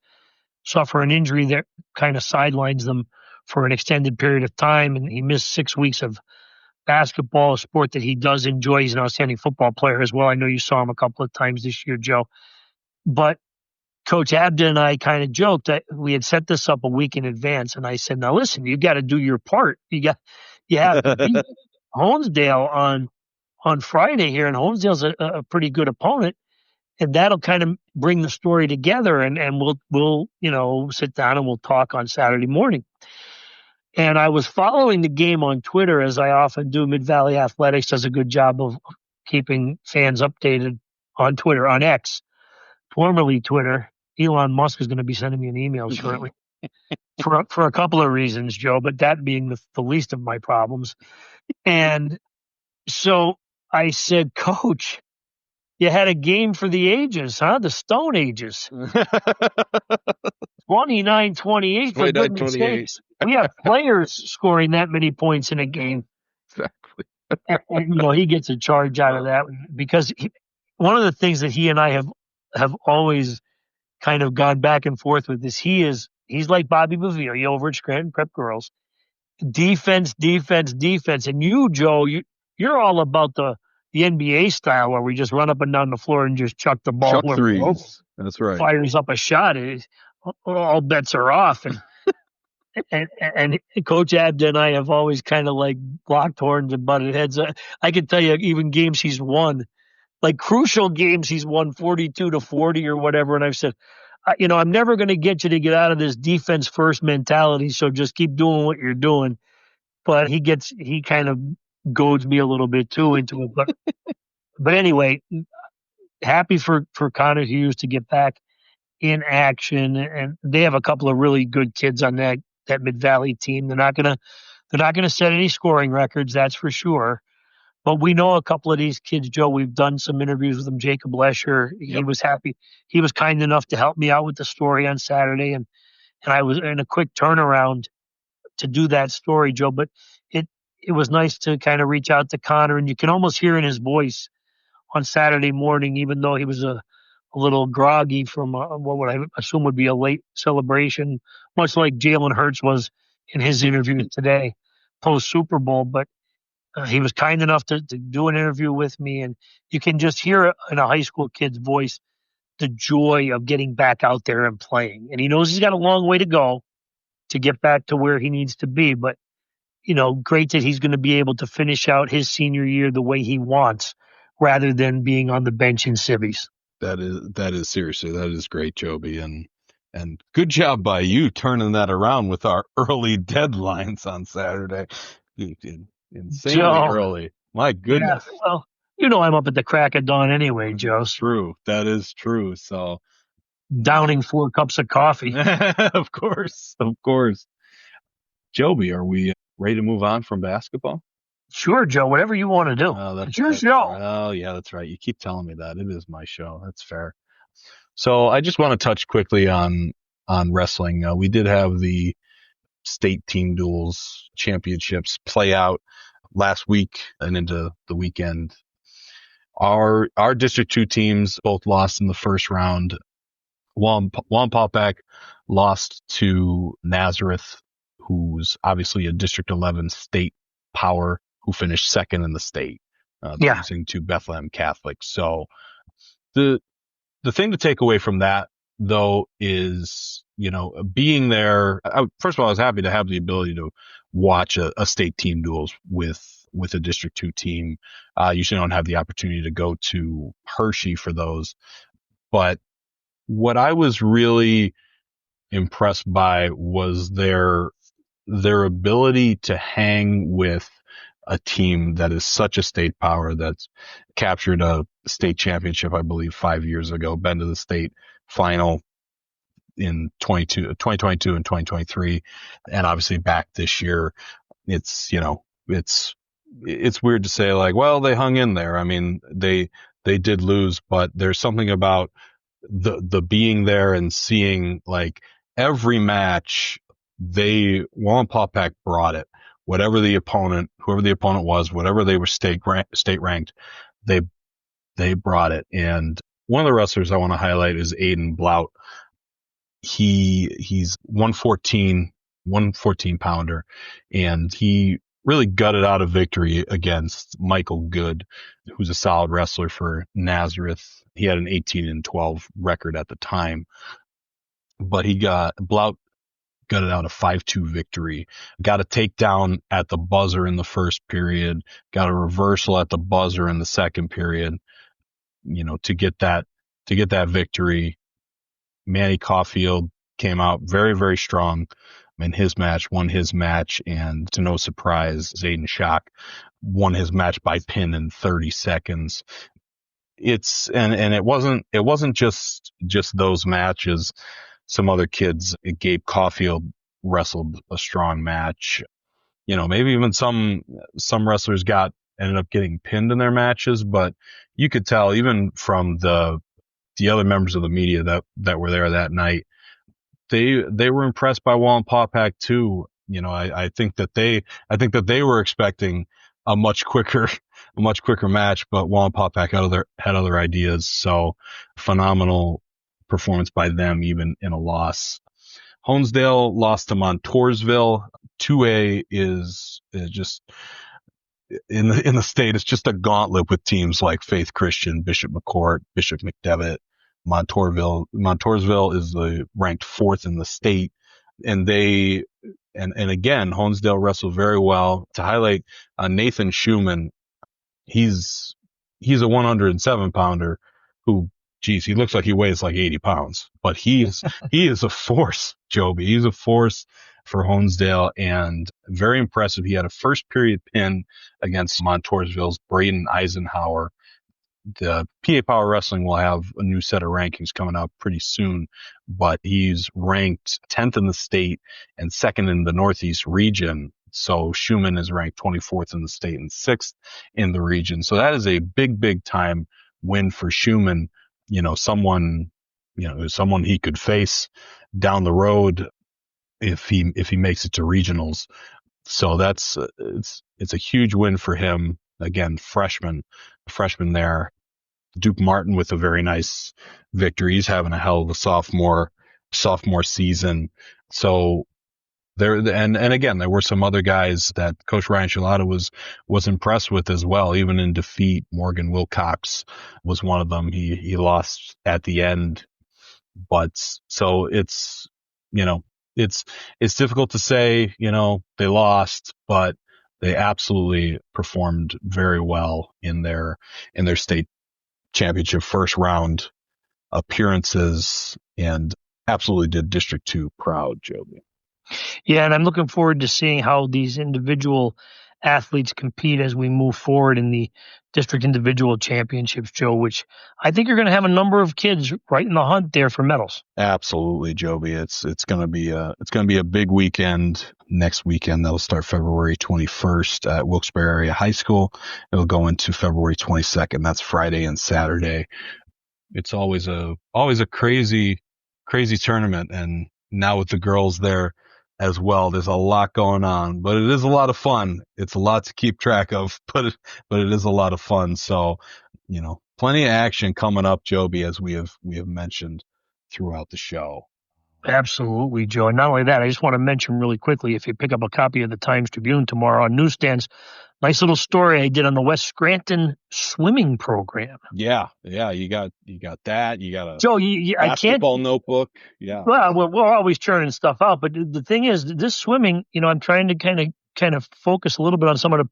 suffer an injury that kind of sidelines them for an extended period of time. And he missed 6 weeks of basketball, a sport that he does enjoy. He's an outstanding football player as well. I know you saw him a couple of times this year, Joe. But Coach Abden and I kind of joked that we had set this up a week in advance, and I said, "Now listen, you got to do your part. You have to beat Honesdale on Friday here, and Honesdale's a pretty good opponent, and that'll kind of bring the story together, and we'll sit down and we'll talk on Saturday morning." And I was following the game on Twitter, as I often do. Mid-Valley Athletics does a good job of keeping fans updated on Twitter, on X, formerly Twitter. Elon Musk is going to be sending me an email shortly for a couple of reasons, Joe, but that being the least of my problems. And so I said, "Coach, you had a game for the ages, huh? The Stone Ages." 29-28 for goodness sakes. We have players scoring that many points in a game. Exactly. And he gets a charge out of that because one of the things that he and I have always kind of gone back and forth with is he's like Bobby Bavia over at Scranton Prep Girls. Defense, defense, defense. And you, Joe, you're all about the NBA style where we just run up and down the floor and just chuck the ball. Chuck threes. That's right. Fires up a shot. All bets are off. And Coach Abden and I have always kind of like blocked horns and butted heads. I can tell you even games he's won, like crucial games he's won 42-40 or whatever. And I've said, I'm never going to get you to get out of this defense first mentality. So just keep doing what you're doing. But he kind of goads me a little bit too into it. But anyway, happy for Connor Hughes to get back in action. And they have a couple of really good kids on that Mid-Valley team. They're not gonna set any scoring records, that's for sure. But we know a couple of these kids, Joe. We've done some interviews with them. Jacob Lesher, he was happy. He was kind enough to help me out with the story on Saturday, and I was in a quick turnaround to do that story, Joe. But it was nice to kind of reach out to Connor, and you can almost hear in his voice on Saturday morning, even though he was a little groggy from what would I assume would be a late celebration, much like Jalen Hurts was in his interview today, post Super Bowl. But he was kind enough to do an interview with me, and you can just hear in a high school kid's voice the joy of getting back out there and playing. And he knows he's got a long way to go to get back to where he needs to be. But, great that he's going to be able to finish out his senior year the way he wants rather than being on the bench in civvies. That is seriously, that is great, Joby. And good job by you turning that around with our early deadlines on Saturday. Insanely early. My goodness. Yeah, well, I'm up at the crack of dawn anyway, Joe. True. That is true. So downing 4 cups of coffee. Of course. Joby, are we ready to move on from basketball? Sure, Joe. Whatever you want to do. It's your show. Oh, yeah, that's right. You keep telling me that. It is my show. That's fair. So I just want to touch quickly on wrestling. We did have the state team duels championships play out last week and into the weekend. Our District 2 teams both lost in the first round. Wampaupack lost to Nazareth, who's obviously a District 11 state power, who finished second in the state, losing to Bethlehem Catholic. So the thing to take away from that, though, is, being there. First of all, I was happy to have the ability to watch a state team duels with a District 2 team. Usually don't have the opportunity to go to Hershey for those. But what I was really impressed by was their ability to hang with a team that is such a state power that's captured a state championship, I believe, 5 years ago, been to the state final in 2022 and 2023, and obviously back this year. It's weird to say, like, well, they hung in there. I mean, they did lose, but there's something about the being there and seeing, like, every match, Wampaupack brought it. Whoever the opponent was, whatever they were state ranked, they brought it. And one of the wrestlers I want to highlight is Aiden Blout. He's 114 pounder, and he really gutted out a victory against Michael Good, who's a solid wrestler for Nazareth. He had an 18-12 record at the time, but Blout gutted out a 5-2 victory. Got a takedown at the buzzer in the first period, got a reversal at the buzzer in the second period, to get that victory. Manny Caulfield came out very, very strong in his match, won his match, and to no surprise, Zayden Schock won his match by pin in 30 seconds. And it wasn't just those matches. Some other kids, Gabe Caulfield wrestled a strong match. Maybe even some wrestlers ended up getting pinned in their matches, but you could tell even from the other members of the media that were there that night, they were impressed by Wallenpaupack too. I think that they were expecting a much quicker match, but Wallenpaupack had other ideas. So phenomenal performance by them, even in a loss. Honesdale lost to Montoursville. 2A is just in the state. It's just a gauntlet with teams like Faith Christian, Bishop McCourt, Bishop McDevitt, Montoursville. Montoursville is ranked 4th in the state, and again, Honesdale wrestled very well. To highlight Nathan Schumann, he's a 107 pounder who, geez, he looks like he weighs like 80 pounds, but he is a force, Joby. He's a force for Honesdale, and very impressive. He had a first period pin against Montoursville's Braden Eisenhower. The PA Power Wrestling will have a new set of rankings coming out pretty soon, but he's ranked 10th in the state and 2nd in the Northeast region. So Schumann is ranked 24th in the state and 6th in the region. So that is a big, big time win for Schumann. Someone he could face down the road if he makes it to regionals. So it's a huge win for him. Again, freshman there. Duke Martin with a very nice victory. He's having a hell of a sophomore season. So there, and again, there were some other guys that Coach Ryan Shalata was impressed with as well, even in defeat. Morgan Wilcox was one of them. He lost at the end, but so it's difficult to say, they lost, but they absolutely performed very well in their state championship first round appearances and absolutely did District 2 proud, Joby. Yeah, and I'm looking forward to seeing how these individual athletes compete as we move forward in the district individual championships, Joe, which I think you're going to have a number of kids right in the hunt there for medals. Absolutely, Joby. It's going to be a big weekend next weekend. That'll start February 21st at Wilkes-Barre Area High School. It'll go into February 22nd. That's Friday and Saturday. It's always a crazy tournament, and now with the girls there as well, there's a lot going on, but it is a lot of fun. It's a lot to keep track of, but it is a lot of fun. So, plenty of action coming up, Joby, as we have mentioned throughout the show. Absolutely, Joe. And not only that, I just want to mention really quickly, if you pick up a copy of the Times-Tribune tomorrow on newsstands, nice little story I did on the West Scranton swimming program. Yeah, you got that. You got a Joe, basketball notebook. Yeah. Well, we're always churning stuff out, but the thing is, this swimming, I'm trying to kind of focus a little bit on some of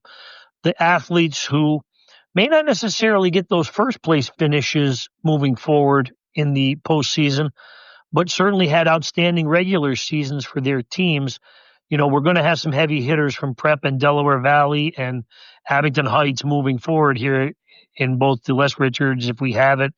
the athletes who may not necessarily get those first place finishes moving forward in the postseason, but certainly had outstanding regular seasons for their teams. We're going to have some heavy hitters from Prep and Delaware Valley and Abington Heights moving forward here in both the Les Richards, if we have it,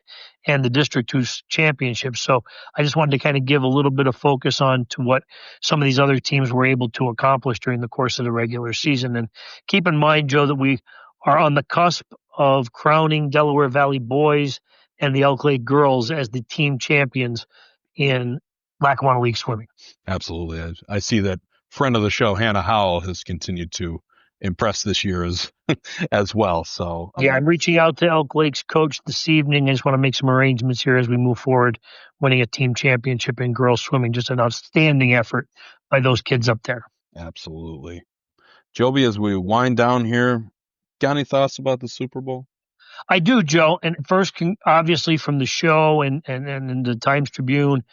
and the District 2 championships. So I just wanted to kind of give a little bit of focus on to what some of these other teams were able to accomplish during the course of the regular season. And keep in mind, Joe, that we are on the cusp of crowning Delaware Valley boys and the Elk Lake girls as the team champions in Lackawanna League swimming. Absolutely. I see that friend of the show, Hannah Howell, has continued to impress this year as well. So I'm reaching out to Elk Lake's coach this evening. I just want to make some arrangements here as we move forward, winning a team championship in girls swimming. Just an outstanding effort by those kids up there. Absolutely. Joby, as we wind down here, got any thoughts about the Super Bowl? I do, Joe. And first, obviously, from the show and the Times-Tribune,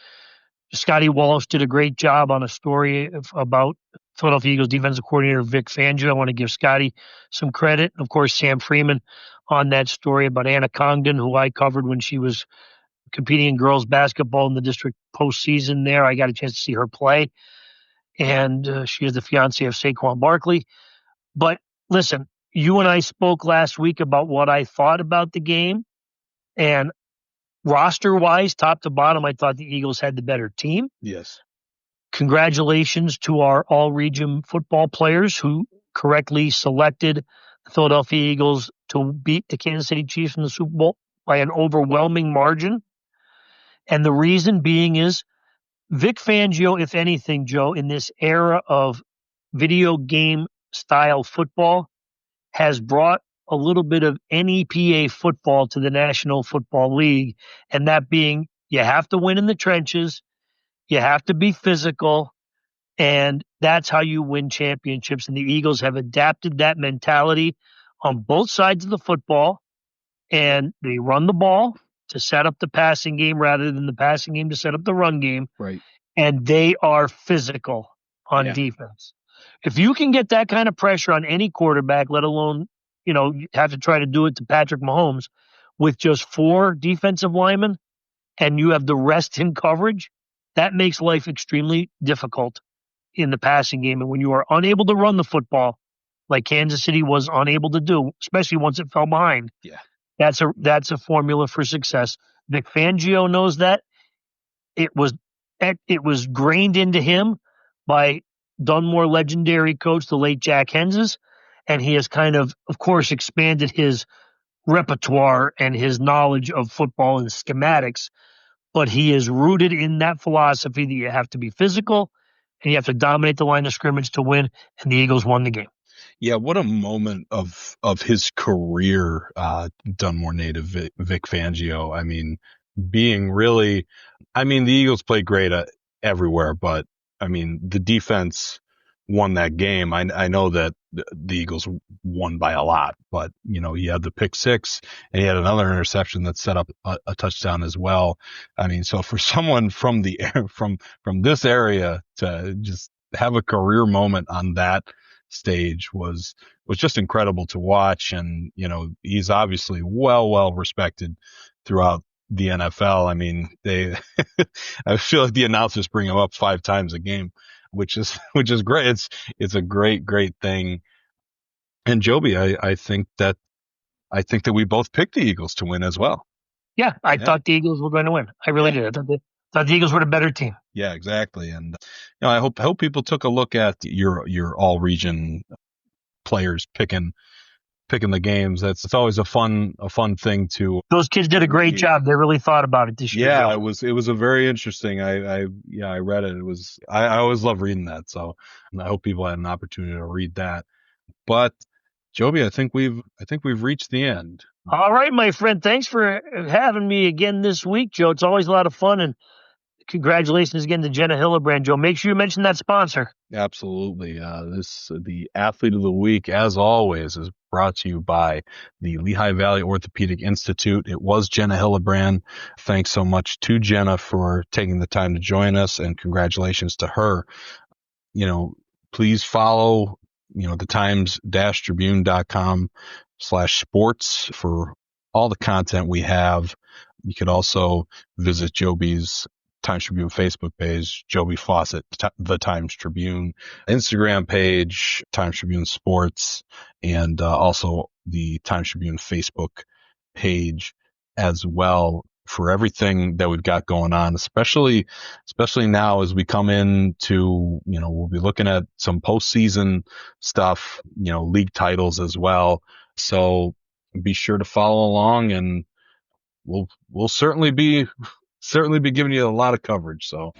Scotty Wallace did a great job on a story about Philadelphia Eagles defensive coordinator Vic Fangio. I want to give Scotty some credit. Of course, Sam Freeman on that story about Anna Congdon, who I covered when she was competing in girls basketball in the district postseason there. I got a chance to see her play. And she is the fiance of Saquon Barkley. But listen, you and I spoke last week about what I thought about the game. And roster-wise, top to bottom, I thought the Eagles had the better team. Yes. Congratulations to our all-region football players who correctly selected the Philadelphia Eagles to beat the Kansas City Chiefs in the Super Bowl by an overwhelming margin. And the reason being is Vic Fangio, if anything, Joe, in this era of video game style football, has brought a little bit of NEPA football to the National Football League, and that being you have to win in the trenches, you have to be physical, and that's how you win championships. And the Eagles have adapted that mentality on both sides of the football, and they run the ball to set up the passing game rather than the passing game to set up the run game. Right. And they are physical on defense. If you can get that kind of pressure on any quarterback, let alone, you have to try to do it to Patrick Mahomes with just 4 defensive linemen and you have the rest in coverage, that makes life extremely difficult in the passing game. And when you are unable to run the football like Kansas City was unable to do, especially once it fell behind, that's a formula for success. Vic Fangio knows that. It was grained into him by Dunmore legendary coach, the late Jack Henses, and he has kind of course, expanded his repertoire and his knowledge of football and schematics, but he is rooted in that philosophy that you have to be physical and you have to dominate the line of scrimmage to win, and the Eagles won the game. Yeah, what a moment of his career, Dunmore native Vic Fangio. I mean, the Eagles played great everywhere, but I mean, the defense won that game. I know that the Eagles won by a lot, but he had the pick 6 and he had another interception that set up a touchdown as well. I mean, so for someone from from this area to just have a career moment on that stage was just incredible to watch. And he's obviously well respected throughout the NFL. I mean, I feel like the announcers bring him up 5 times a game, which is great. It's a great thing. And Joby, I think that we both picked the Eagles to win as well. Yeah, I thought the Eagles were going to win. I really did. I thought the Eagles were the better team. Yeah, exactly. And I hope people took a look at your all region players picking the games. It's always a fun thing to. Those kids did a great job. They really thought about it this year. Yeah, it was a very interesting. I read it. It was I always love reading that. So I hope people had an opportunity to read that. But Joby, I think we've reached the end. All right, my friend. Thanks for having me again this week, Joe. It's always a lot of fun, and congratulations again to Jenna Hillebrand, Joe. Make sure you mention that sponsor. Absolutely. The Athlete of the Week, as always, is brought to you by the Lehigh Valley Orthopedic Institute. It was Jenna Hillebrand. Thanks so much to Jenna for taking the time to join us, and congratulations to her. Please follow, the Times-Tribune.com/sports for all the content we have. You could also visit Joby's Times-Tribune Facebook page, Joby Fawcett, the Times-Tribune, Instagram page, Times-Tribune Sports, and also the Times-Tribune Facebook page as well for everything that we've got going on, especially now as we come into, we'll be looking at some postseason stuff, league titles as well. So be sure to follow along, and we'll certainly be giving you a lot of coverage. So.